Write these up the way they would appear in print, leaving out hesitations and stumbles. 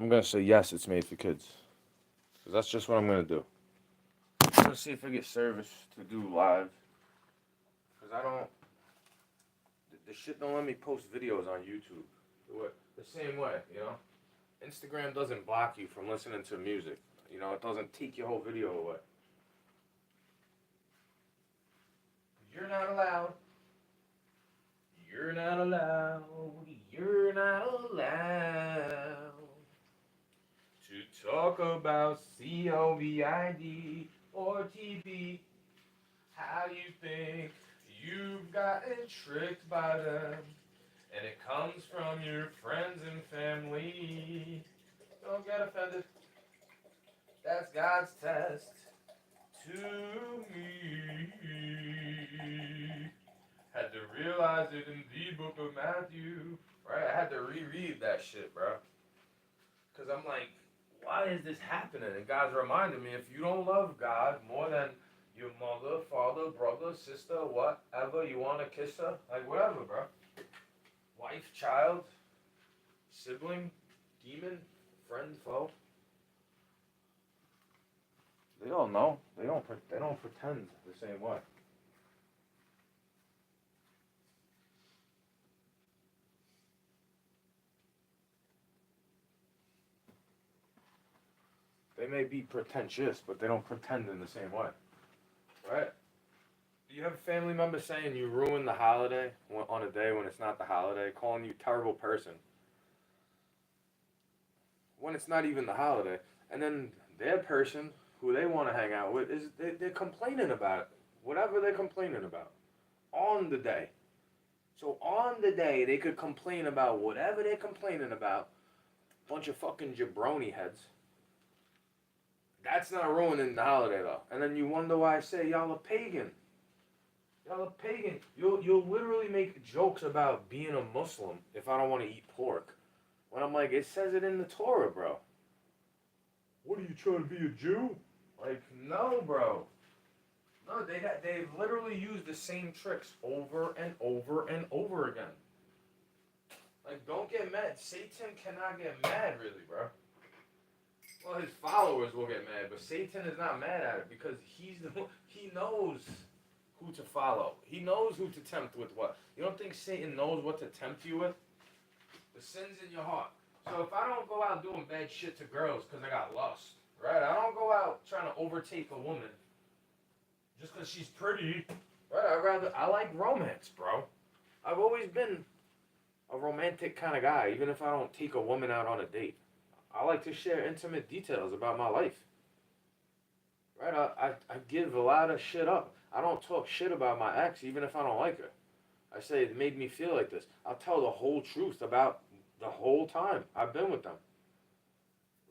I'm gonna say yes, it's made for kids. Cause that's just what I'm gonna do. I'm gonna see if I get service to do live. Cause I don't. The shit don't let me post videos on YouTube. The same way, you know. Instagram doesn't block you from listening to music. You know, it doesn't take your whole video away. You're not allowed. You're not allowed. You're not allowed to talk about COVID or TB. How you think you've gotten tricked by them, and it comes from your friends and family. Don't get offended. That's God's test to me. Had to realize it in the book of Matthew. Right? I had to reread that shit, bro. Because I'm like, why is this happening? And God's reminding me, if you don't love God more than your mother, father, brother, sister, whatever, you want to kiss her, like whatever, bro. Wife, child, sibling, demon, friend, foe. They all know. They don't pretend the same way. They may be pretentious, but they don't pretend in the same way. Right? Do you have a family member saying you ruined the holiday on a day when it's not the holiday, calling you a terrible person when it's not even the holiday? And then their person, who they want to hang out with, they're complaining about it. Whatever they're complaining about. On the day. So on the day, they could complain about whatever they're complaining about. Bunch of fucking jabroni heads. That's not ruining the holiday though. And then you wonder why I say y'all are pagan. Y'all are pagan. You'll literally make jokes about being a Muslim if I don't want to eat pork. When I'm like, it says it in the Torah, bro. What are you trying to be a Jew? Like, no, bro. No, they've literally used the same tricks over and over and over again. Like, don't get mad. Satan cannot get mad, really, bro. Well, his followers will get mad, but Satan is not mad at it because he knows who to follow. He knows who to tempt with what. You don't think Satan knows what to tempt you with? The sin's in your heart. So if I don't go out doing bad shit to girls because I got lust, right? I don't go out trying to overtake a woman just because she's pretty, right? I like romance, bro. I've always been a romantic kind of guy, even if I don't take a woman out on a date. I like to share intimate details about my life. Right? I give a lot of shit up. I don't talk shit about my ex, even if I don't like her. I say it made me feel like this. I'll tell the whole truth about the whole time I've been with them.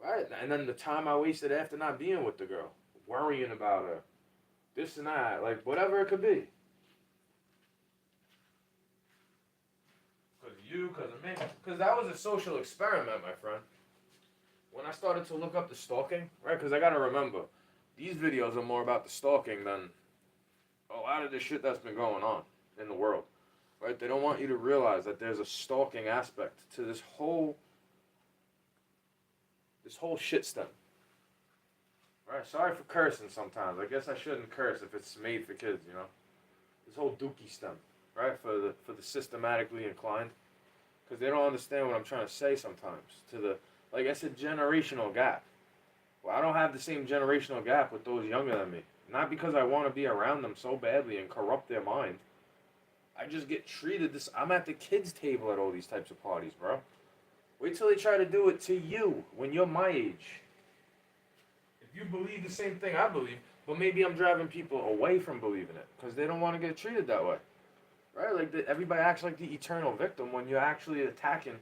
Right? And then the time I wasted after not being with the girl, worrying about her, this and that, like whatever it could be. Because of you, because of me. Because that was a social experiment, my friend. When I started to look up the stalking, right? Because I got to remember, these videos are more about the stalking than a lot of the shit that's been going on in the world. Right? They don't want you to realize that there's a stalking aspect to this whole shit stem. Right? Sorry for cursing sometimes. I guess I shouldn't curse if it's made for kids, you know? This whole dookie stem, right? For the systematically inclined. Because they don't understand what I'm trying to say sometimes. Like I said, generational gap. Well, I don't have the same generational gap with those younger than me. Not because I want to be around them so badly and corrupt their mind. I just get treated this. I'm at the kids' table at all these types of parties, bro. Wait till they try to do it to you when you're my age. If you believe the same thing I believe, but maybe I'm driving people away from believing it because they don't want to get treated that way. Right? Like everybody acts like the eternal victim when you're actually attacking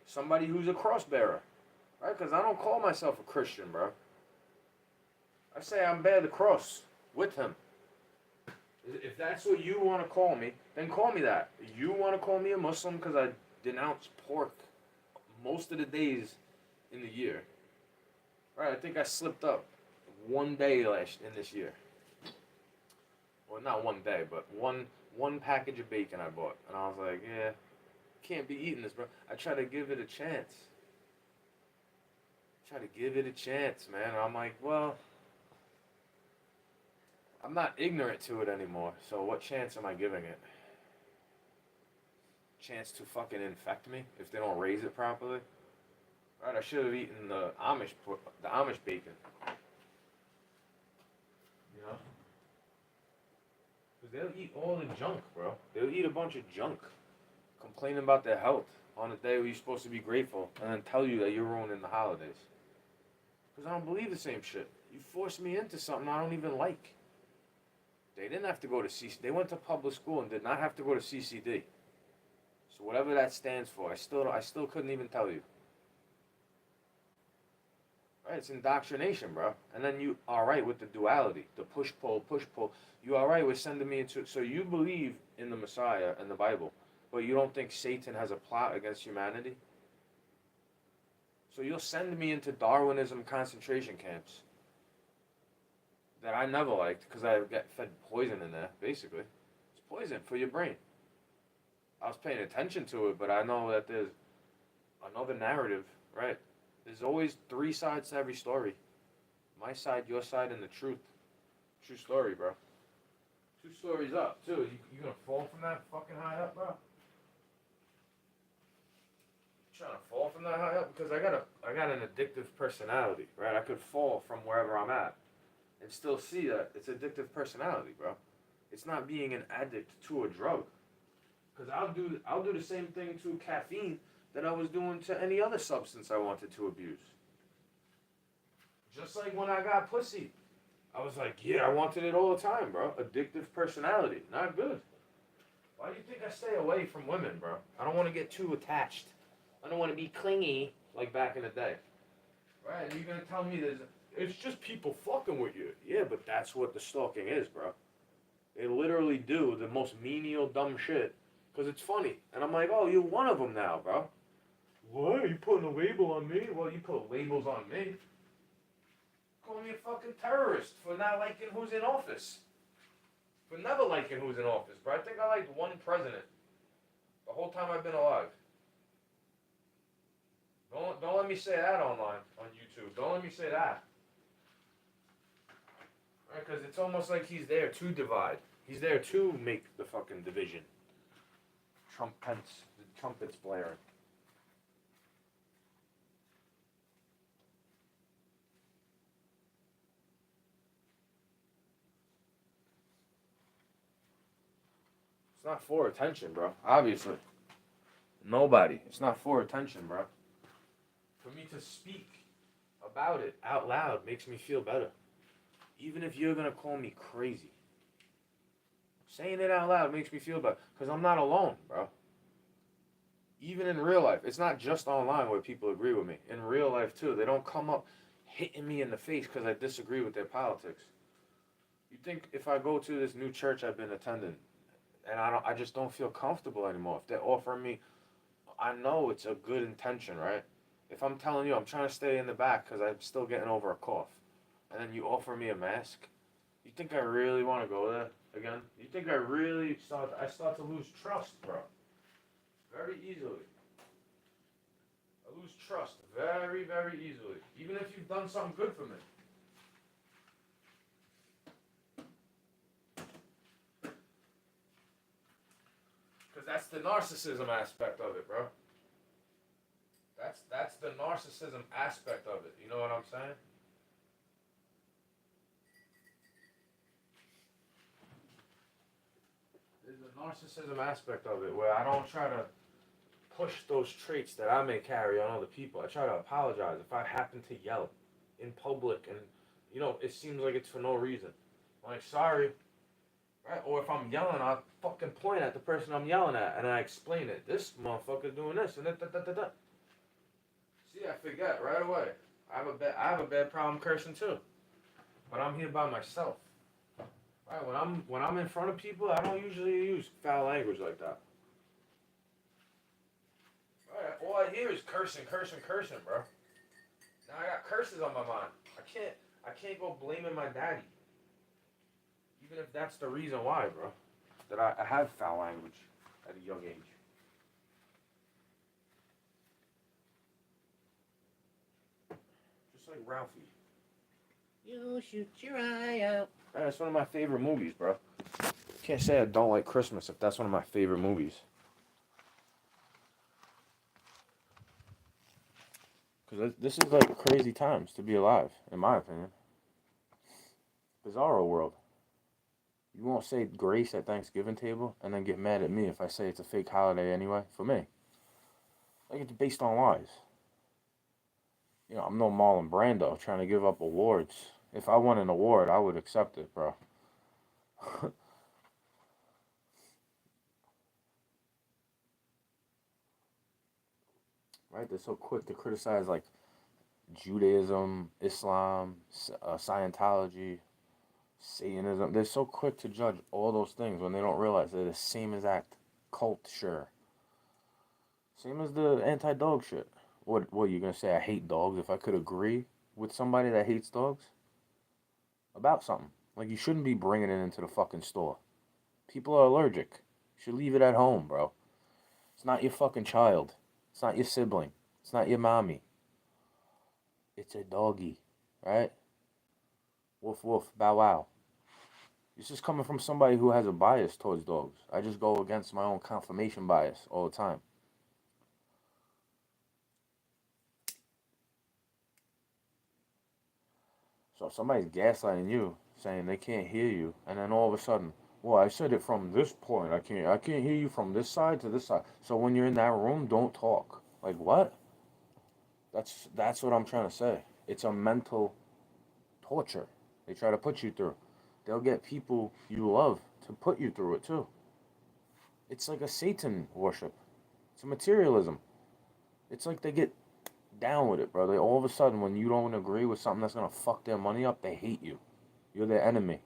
somebody who's a cross bearer. Right? Because I don't call myself a Christian, bro. I say I'm bear the cross with him. If that's what you want to call me, then call me that. You want to call me a Muslim because I denounce pork most of the days in the year. Right? I think I slipped up one day in this year. Well, not one day, but one package of bacon I bought, and I was like, yeah, can't be eating this, bro. I try to give it a chance. Try to give it a chance, man. And I'm like, well, I'm not ignorant to it anymore. So what chance am I giving it? Chance to fucking infect me if they don't raise it properly? Right, I should have eaten the Amish bacon. You know, because they'll eat all the junk, bro. They'll eat a bunch of junk, complaining about their health on the day where you're supposed to be grateful, and then tell you that you're ruining the holidays. Because I don't believe the same shit. You forced me into something I don't even like. They didn't have to go to They went to public school and did not have to go to CCD. So whatever that stands for, I still couldn't even tell you. Right, it's indoctrination, bro. And then you all right with the duality, the push pull, push pull. You all right with sending me into. So you believe in the Messiah and the Bible, but you don't think Satan has a plot against humanity. So you'll send me into Darwinism concentration camps that I never liked because I get fed poison in there. Basically, it's poison for your brain. I was paying attention to it, but I know that there's another narrative, right? There's always three sides to every story. My side, your side, and the truth. True story, bro. 2 stories up, too. You gonna fall from that fucking high up, bro? You trying to fall from that high up? Because I got an addictive personality, right? I could fall from wherever I'm at and still see that it's addictive personality, bro. It's not being an addict to a drug. Because I'll do the same thing to caffeine that I was doing to any other substance I wanted to abuse. Just like when I got pussy. I was like, yeah, I wanted it all the time, bro. Addictive personality. Not good. Why do you think I stay away from women, bro? I don't want to get too attached. I don't want to be clingy like back in the day. Right? And you're going to tell me it's just people fucking with you. Yeah, but that's what the stalking is, bro. They literally do the most menial, dumb shit. Because it's funny. And I'm like, oh, you're one of them now, bro. What? Are you putting a label on me? Well, you put labels on me. Call me a fucking terrorist for not liking who's in office. For never liking who's in office, bro. I think I liked one president the whole time I've been alive. Don't let me say that online, on YouTube. Don't let me say that. Right? Because it's almost like he's there to divide. He's there to make the fucking division. The trumpets blaring. It's not for attention, bro. Obviously. Nobody. It's not for attention, bro. For me to speak about it out loud makes me feel better. Even if you're gonna call me crazy. Saying it out loud makes me feel better. Because I'm not alone, bro. Even in real life. It's not just online where people agree with me. In real life, too. They don't come up hitting me in the face because I disagree with their politics. You think if I go to this new church I've been attending, and I just don't feel comfortable anymore. If they're offering me, I know it's a good intention, right? If I'm telling you I'm trying to stay in the back because I'm still getting over a cough, and then you offer me a mask, you think I really want to go there again? You think I start to lose trust, bro? Very easily. I lose trust very, very easily. Even if you've done something good for me. Because that's the narcissism aspect of it, bro. That's the narcissism aspect of it. You know what I'm saying? There's a narcissism aspect of it where I don't try to push those traits that I may carry on other people. I try to apologize if I happen to yell in public and, it seems like it's for no reason. I'm like, sorry. Right? Or if I'm yelling, I fucking point at the person I'm yelling at and I explain it. This motherfucker's doing this and da. See, I forget right away. I have a bad problem cursing too. But I'm here by myself. Right? When I'm in front of people, I don't usually use foul language like that. Right? All I hear is cursing, bro. Now I got curses on my mind. I can't go blaming my daddy. Even if that's the reason why, bro. That I have foul language at a young age. Just like Ralphie. You shoot your eye out. That's one of my favorite movies, bro. Can't say I don't like Christmas if that's one of my favorite movies. Because this is like crazy times to be alive, in my opinion. Bizarro world. You won't say grace at Thanksgiving table and then get mad at me if I say it's a fake holiday anyway, for me. Like, it's based on lies. You know, I'm no Marlon Brando trying to give up awards. If I won an award, I would accept it, bro. Right? They're so quick to criticize, like, Judaism, Islam, Scientology, Satanism. They're so quick to judge all those things when they don't realize they're the same exact culture. Same as the anti-dog shit. What you gonna say? I hate dogs. If I could agree with somebody that hates dogs about something, like, you shouldn't be bringing it into the fucking store. People are allergic. You should leave it at home, bro. It's not your fucking child. It's not your sibling. It's not your mommy. It's a doggy, right? Woof woof, bow wow. This is coming from somebody who has a bias towards dogs. I just go against my own confirmation bias all the time. So if somebody's gaslighting you, saying they can't hear you, and then all of a sudden, well, I said it from this point. I can't hear you from this side to this side. So when you're in that room, don't talk. Like, what? That's what I'm trying to say. It's a mental torture they try to put you through. They'll get people you love to put you through it too. It's like a Satan worship. It's a materialism. It's like they get down with it, bro. They all of a sudden, when you don't agree with something that's gonna fuck their money up, they hate you. You're their enemy.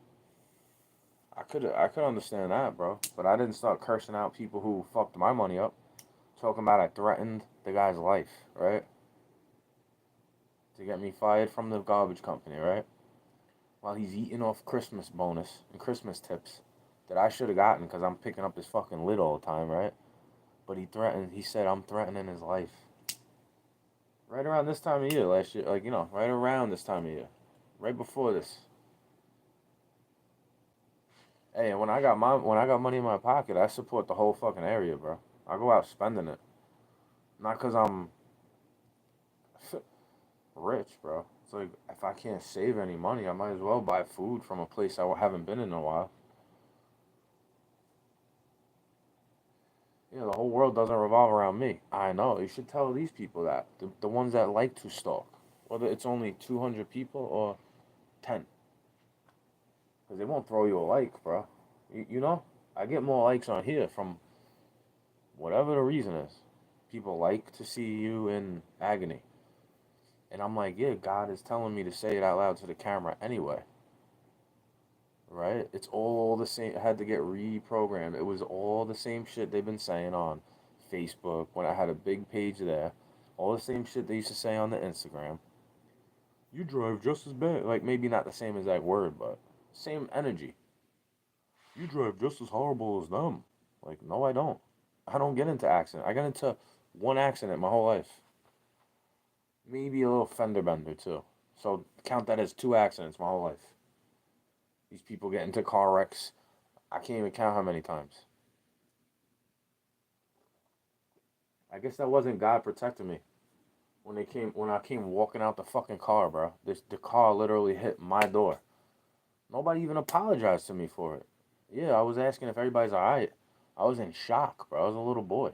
I could understand that, bro. But I didn't start cursing out people who fucked my money up. Talking about I threatened the guy's life, right? To get me fired from the garbage company, right? While he's eating off Christmas bonus and Christmas tips that I should have gotten because I'm picking up his fucking lid all the time, right? But he said I'm threatening his life. Right around this time of year last year, like, right around this time of year. Right before this. Hey, and when I got money in my pocket, I support the whole fucking area, bro. I go out spending it. Not because I'm rich, bro. It's like, if I can't save any money, I might as well buy food from a place I haven't been in a while. The whole world doesn't revolve around me. I know. You should tell these people that. The ones that like to stalk. Whether it's only 200 people or 10. Because they won't throw you a like, bro. You know? I get more likes on here from whatever the reason is. People like to see you in agony. And I'm like, yeah, God is telling me to say it out loud to the camera anyway. Right? It's all the same. I had to get reprogrammed. It was all the same shit they've been saying on Facebook when I had a big page there. All the same shit they used to say on the Instagram. You drive just as bad. Like, maybe not the same exact word, but same energy. You drive just as horrible as them. Like, no, I don't. I don't get into accident. I got into one accident my whole life. Maybe a little fender bender, too. So count that as 2 accidents my whole life. These people get into car wrecks. I can't even count how many times. I guess that wasn't God protecting me. When I came walking out the fucking car, bro. The car literally hit my door. Nobody even apologized to me for it. Yeah, I was asking if everybody's alright. I was in shock, bro. I was a little boy.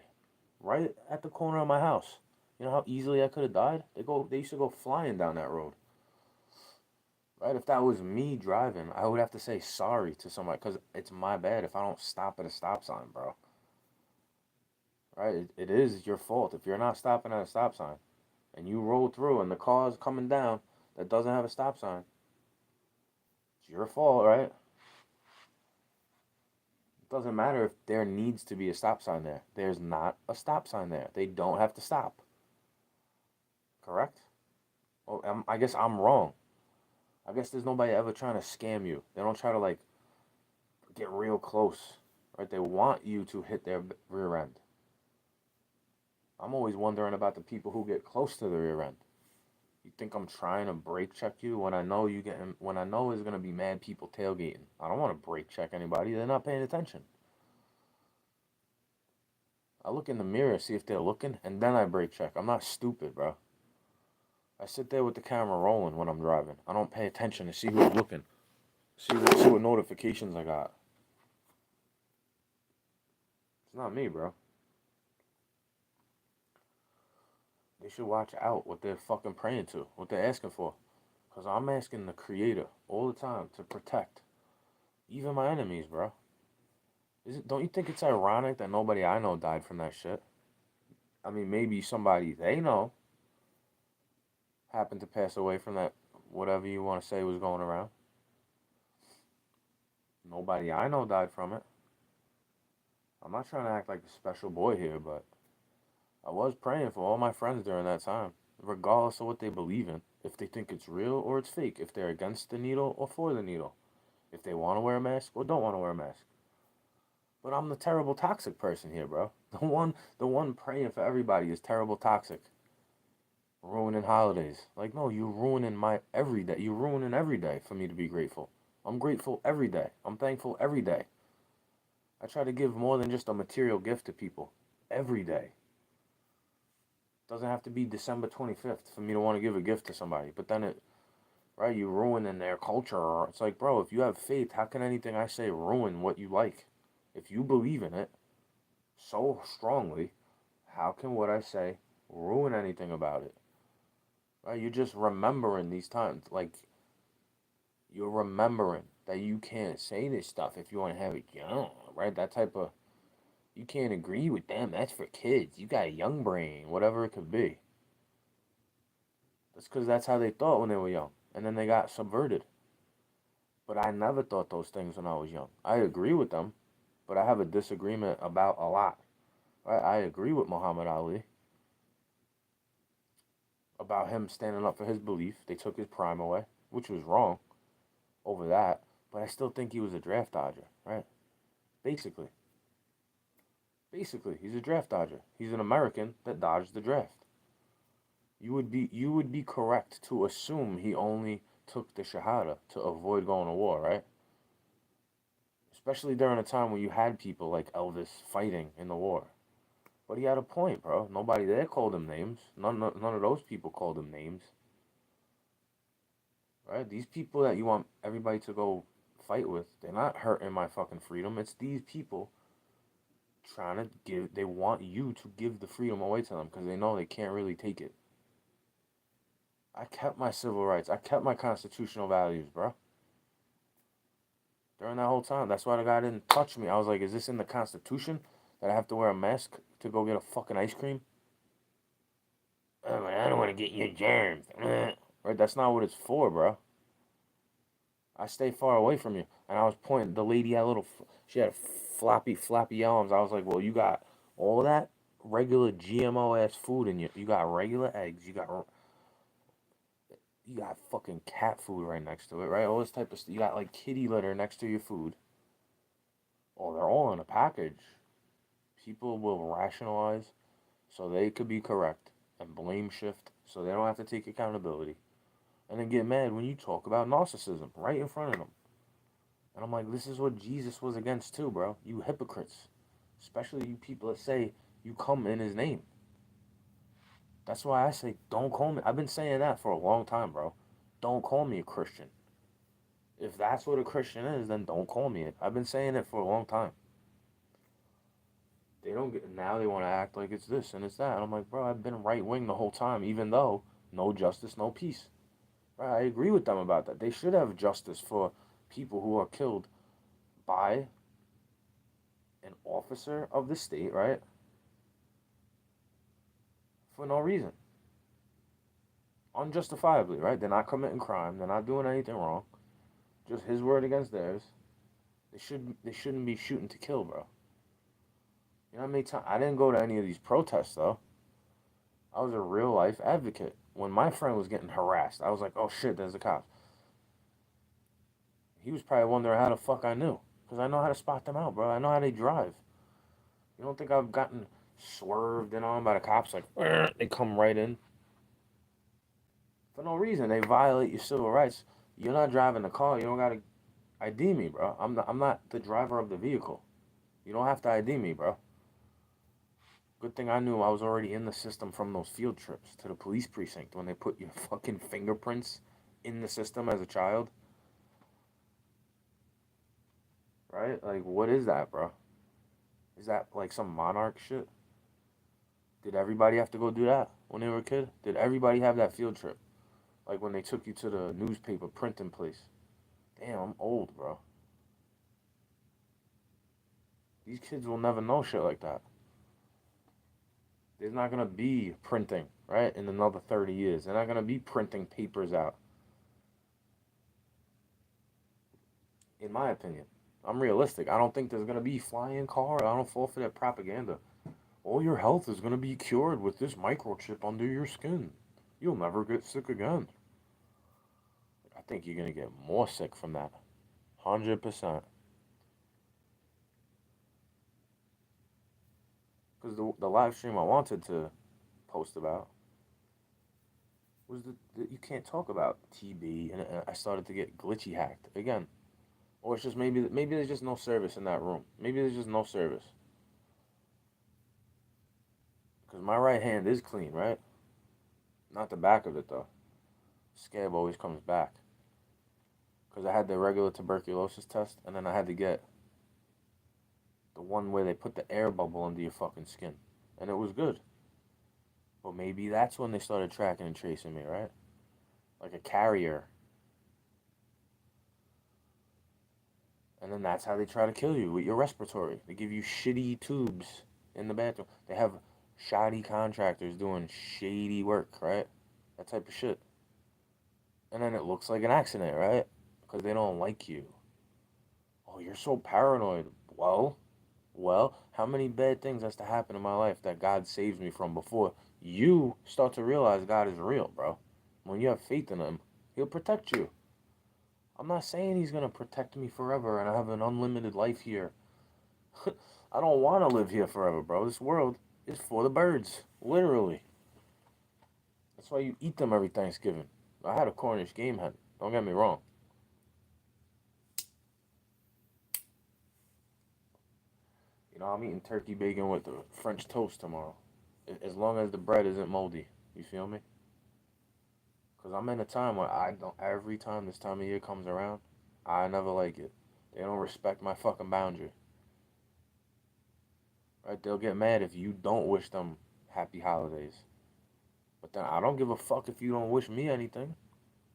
Right at the corner of my house. You know how easily I could have died? They used to go flying down that road. Right? If that was me driving, I would have to say sorry to somebody because it's my bad if I don't stop at a stop sign, bro. Right? It is your fault if you're not stopping at a stop sign and you roll through and the car's coming down that doesn't have a stop sign. It's your fault, right? It doesn't matter if there needs to be a stop sign there. There's not a stop sign there. They don't have to stop. Correct? Well, I guess I'm wrong. I guess there's nobody ever trying to scam you. They don't try to, like, get real close. Right? They want you to hit their rear end. I'm always wondering about the people who get close to the rear end. You think I'm trying to brake check you when I know when I know there's gonna be mad people tailgating? I don't want to brake check anybody. They're not paying attention. I look in the mirror, see if they're looking, and then I brake check. I'm not stupid, bro. I sit there with the camera rolling when I'm driving. I don't pay attention to see who's looking. See what notifications I got. It's not me, bro. They should watch out what they're fucking praying to, what they're asking for. Because I'm asking the Creator all the time to protect even my enemies, bro. Don't you think it's ironic that nobody I know died from that shit? I mean, maybe somebody they know happened to pass away from that, whatever you want to say was going around. Nobody I know died from it. I'm not trying to act like a special boy here, but I was praying for all my friends during that time, regardless of what they believe in, if they think it's real or it's fake, if they're against the needle or for the needle, if they want to wear a mask or don't want to wear a mask. But I'm the terrible toxic person here, bro. The one praying for everybody is terrible toxic. Ruining holidays. Like, no, you're ruining my every day. You're ruining every day for me to be grateful. I'm grateful every day. I'm thankful every day. I try to give more than just a material gift to people every day. Doesn't have to be December 25th for me to want to give a gift to somebody. But then you're ruining their culture. It's like, bro, if you have faith, how can anything I say ruin what you like? If you believe in it so strongly, how can what I say ruin anything about it? Right? You're just remembering these times. Like, you're remembering that you can't say this stuff if you want to have it young, right? That type of, you can't agree with them. That's for kids. You got a young brain, whatever it could be. That's because that's how they thought when they were young. And then they got subverted. But I never thought those things when I was young. I agree with them, but I have a disagreement about a lot. Right? I agree with Muhammad Ali about him standing up for his belief. They took his prime away, which was wrong over that. But I still think he was a draft dodger, right? Basically, he's a draft dodger. He's an American that dodged the draft. You would be correct to assume he only took the Shahada to avoid going to war, right? Especially during a time when you had people like Elvis fighting in the war. But he had a point, bro. Nobody there called him names. None of those people called him names. Right? These people that you want everybody to go fight with, they're not hurting my fucking freedom. It's these people trying to give, they want you to give the freedom away to them because they know they can't really take it. I kept my civil rights. I kept my constitutional values, bro. During that whole time. That's why the guy didn't touch me. I was like, is this in the Constitution that I have to wear a mask to go get a fucking ice cream? I don't want to get your germs. Right? That's not what it's for, bro. I stay far away from you. And I was pointing, the lady had she had floppy arms. I was like, well, you got all that regular GMO ass food in you. You got regular eggs. You got fucking cat food right next to it, right? All this type of stuff. You got like kitty litter next to your food. Oh, they're all in a package. People will rationalize so they could be correct and blame shift so they don't have to take accountability. And then get mad when you talk about narcissism right in front of them. And I'm like, this is what Jesus was against too, bro. You hypocrites. Especially you people that say you come in his name. That's why I say, don't call me. I've been saying that for a long time, bro. Don't call me a Christian. If that's what a Christian is, then don't call me it. I've been saying it for a long time. They don't get, now they want to act like it's this and it's that. And I'm like, bro, I've been right wing the whole time, even though no justice, no peace. Right? I agree with them about that. They should have justice for people who are killed by an officer of the state, right? For no reason. Unjustifiably, right? They're not committing crime. They're not doing anything wrong. Just his word against theirs. They shouldn't be shooting to kill, bro. You know how many times I didn't go to any of these protests though. I was a real life advocate. When my friend was getting harassed, I was like, oh shit, there's the cops. He was probably wondering how the fuck I knew. Because I know how to spot them out, bro. I know how they drive. You don't think I've gotten swerved in on by the cops? Like, they come right in. For no reason. They violate your civil rights. You're not driving the car. You don't gotta ID me, bro. I'm not the driver of the vehicle. You don't have to ID me, bro. Good thing I knew I was already in the system from those field trips to the police precinct when they put your fucking fingerprints in the system as a child. Right? Like, what is that, bro? Is that like some monarch shit? Did everybody have to go do that when they were a kid? Did everybody have that field trip? Like when they took you to the newspaper printing place? Damn, I'm old, bro. These kids will never know shit like that. There's not gonna be printing, right, in another 30 years. They're not gonna be printing papers out. In my opinion. I'm realistic. I don't think there's gonna be flying car. I don't fall for that propaganda. All your health is gonna be cured with this microchip under your skin. You'll never get sick again. I think you're gonna get more sick from that. 100%. Because the live stream I wanted to post about was that you can't talk about TB, and I started to get glitchy hacked again. Or it's just maybe there's just no service in that room. Maybe there's just no service. Because my right hand is clean, right? Not the back of it, though. Scab always comes back. Because I had the regular tuberculosis test, and then I had to get the one where they put the air bubble under your fucking skin. And it was good. But maybe that's when they started tracking and tracing me, right? Like a carrier. And then that's how they try to kill you with your respiratory. They give you shitty tubes in the bathroom. They have shoddy contractors doing shady work, right? That type of shit. And then it looks like an accident, right? Because they don't like you. Oh, you're so paranoid. Well, how many bad things has to happen in my life that God saves me from before you start to realize God is real, bro? When you have faith in Him, He'll protect you. I'm not saying He's gonna protect me forever and I have an unlimited life here. I don't want to live here forever, bro. This world is for the birds, literally. That's why you eat them every Thanksgiving. I had a Cornish game hen. Don't get me wrong. You know, I'm eating turkey bacon with the French toast tomorrow. As long as the bread isn't moldy. You feel me? Because I'm in a time where I don't, every time this time of year comes around, I never like it. They don't respect my fucking boundary. Right? They'll get mad if you don't wish them happy holidays. But then I don't give a fuck if you don't wish me anything.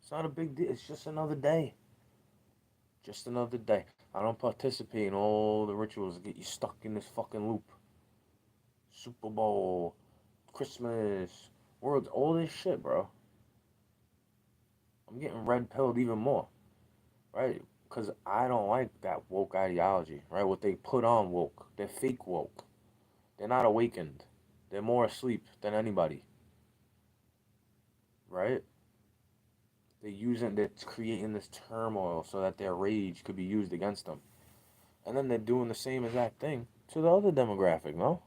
It's not a big deal. It's just another day. Just another day. I don't participate in all the rituals that get you stuck in this fucking loop. Super Bowl, Christmas, Worlds, all this shit, bro. I'm getting red pilled even more, right? Because I don't like that woke ideology, right? What they put on woke. They're fake woke. They're not awakened. They're more asleep than anybody, right? They're creating this turmoil so that their rage could be used against them. And then they're doing the same exact thing to the other demographic, no?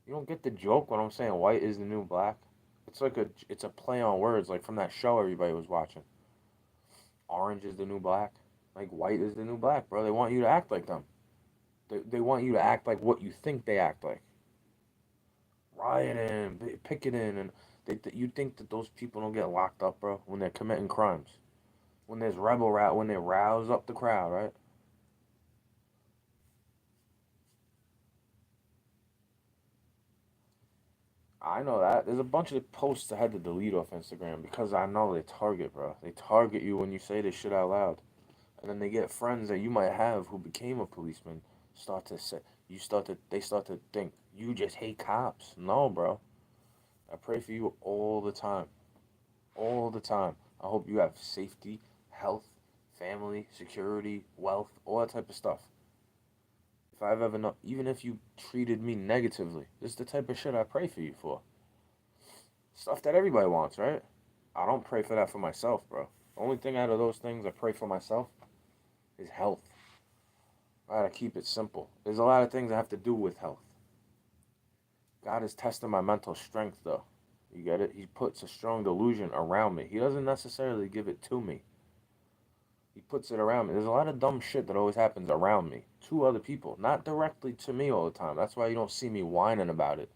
You don't get the joke when I'm saying white is the new black? It's a play on words, like from that show everybody was watching. Orange is the new black. Like white is the new black, bro. They want you to act like them. They want you to act like what you think they act like. Rioting, picketing, and you think that those people don't get locked up, bro, when they're committing crimes. When there's when they rouse up the crowd, right? I know that. There's a bunch of posts I had to delete off Instagram because I know they target, bro. They target you when you say this shit out loud. And then they get friends that you might have who became a policeman they start to think you just hate cops. No, bro. I pray for you all the time. All the time. I hope you have safety, health, family, security, wealth, all that type of stuff. If I've ever known, even if you treated me negatively, this is the type of shit I pray for you for. Stuff that everybody wants, right? I don't pray for that for myself, bro. The only thing out of those things I pray for myself is health. I gotta keep it simple. There's a lot of things that have to do with health. God is testing my mental strength, though. You get it? He puts a strong delusion around me. He doesn't necessarily give it to me. He puts it around me. There's a lot of dumb shit that always happens around me, to other people, not directly to me all the time. That's why you don't see me whining about it.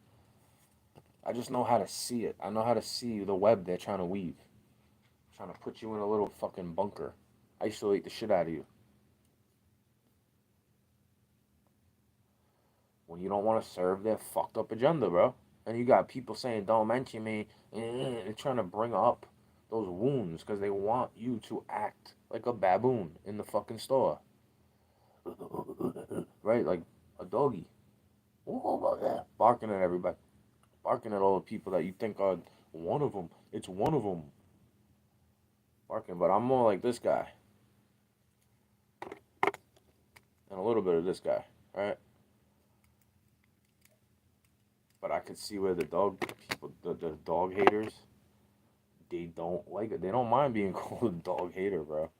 I just know how to see it. I know how to see the web they're trying to weave. Trying to put you in a little fucking bunker. Isolate the shit out of you. When you don't want to serve their fucked up agenda, bro. And you got people saying, don't mention me. They're trying to bring up those wounds because they want you to act like a baboon in the fucking store. Right? Like a doggy. Barking at everybody. Barking at all the people that you think are one of them. It's one of them. Barking, but I'm more like this guy. And a little bit of this guy, right? But I could see where the dog people, the dog haters, they don't like it. They don't mind being called a dog hater, bro.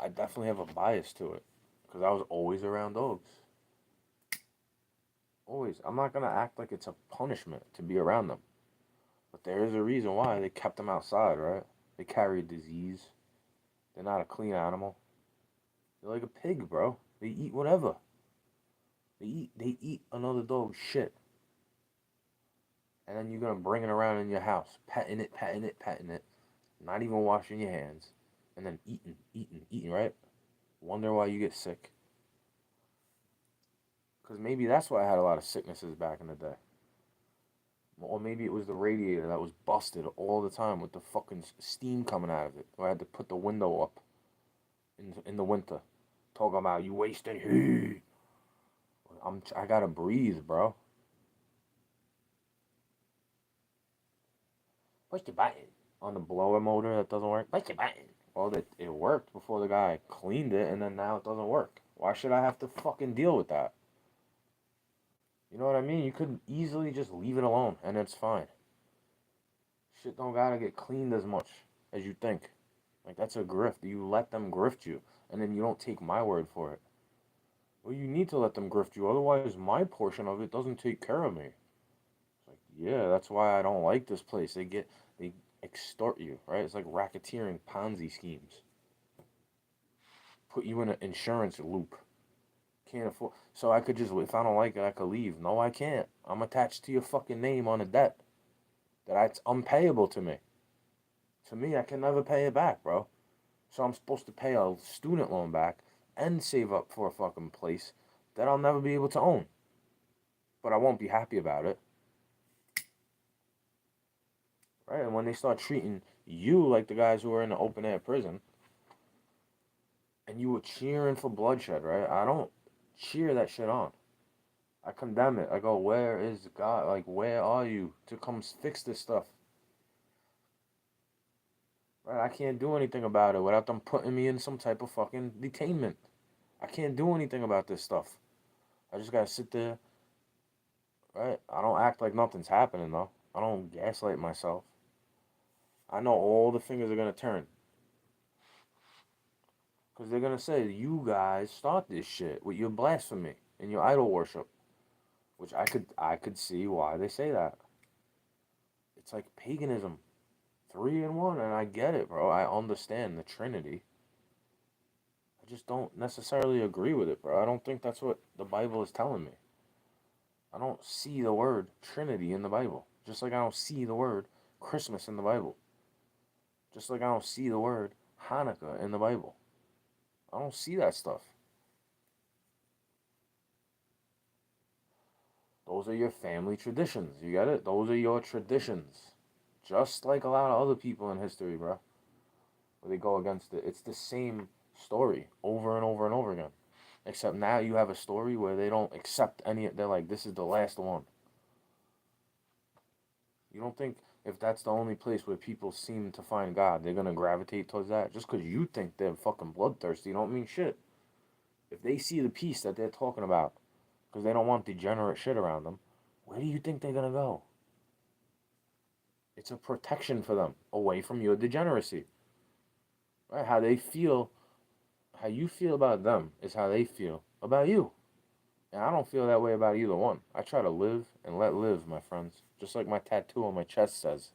I definitely have a bias to it. Because I was always around dogs. Always. I'm not going to act like it's a punishment to be around them. But there is a reason why they kept them outside, right? They carry disease. They're not a clean animal. They're like a pig, bro. They eat whatever. They eat another dog's shit. And then you're going to bring it around in your house, petting it, not even washing your hands, and then eating, right? Wonder why you get sick. Because maybe that's why I had a lot of sicknesses back in the day. Or maybe it was the radiator that was busted all the time with the fucking steam coming out of it. So I had to put the window up in the winter. Talking about you wasting heat. I gotta breathe, bro. Push the button. On the blower motor that doesn't work, push the button. Well, it worked before the guy cleaned it, and then now it doesn't work. Why should I have to fucking deal with that? You know what I mean? You could easily just leave it alone, and it's fine. Shit don't gotta get cleaned as much as you think. Like, that's a grift. You let them grift you, and then you don't take my word for it. Well, you need to let them grift you, otherwise my portion of it doesn't take care of me. It's like, yeah, that's why I don't like this place. They extort you, right? It's like racketeering Ponzi schemes. Put you in an insurance loop. Can't afford. So I could just, if I don't like it, I could leave. No, I can't. I'm attached to your fucking name on a debt that's unpayable to me. To me, I can never pay it back, bro. So I'm supposed to pay a student loan back and save up for a fucking place that I'll never be able to own. But I won't be happy about it. Right? And when they start treating you like the guys who are in the open air prison, and you were cheering for bloodshed, right? I don't cheer that shit on. I condemn it. I go, where is God? Like, where are you to come fix this stuff? Right? I can't do anything about it without them putting me in some type of fucking detainment. I can't do anything about this stuff. I just gotta sit there. Right? I don't act like nothing's happening, though. I don't gaslight myself. I know all the fingers are gonna turn. Because they're gonna say, you guys start this shit with your blasphemy and your idol worship. Which I could see why they say that. It's like paganism. 3 in 1, and I get it, bro. I understand the Trinity. I just don't necessarily agree with it, bro. I don't think that's what the Bible is telling me. I don't see the word Trinity in the Bible. Just like I don't see the word Christmas in the Bible. Just like I don't see the word Hanukkah in the Bible. I don't see that stuff. Those are your family traditions. You get it? Those are your traditions. Just like a lot of other people in history, bro. Where they go against it. It's the same story over and over and over again. Except now you have a story where they don't accept any. They're like, this is the last one. You don't think if that's the only place where people seem to find God, they're going to gravitate towards that? Just because you think they're fucking bloodthirsty don't mean shit. If they see the peace that they're talking about, because they don't want degenerate shit around them, where do you think they're going to go? It's a protection for them away from your degeneracy. Right? How you feel about them is how they feel about you. And I don't feel that way about either one. I try to live and let live, my friends. Just like my tattoo on my chest says.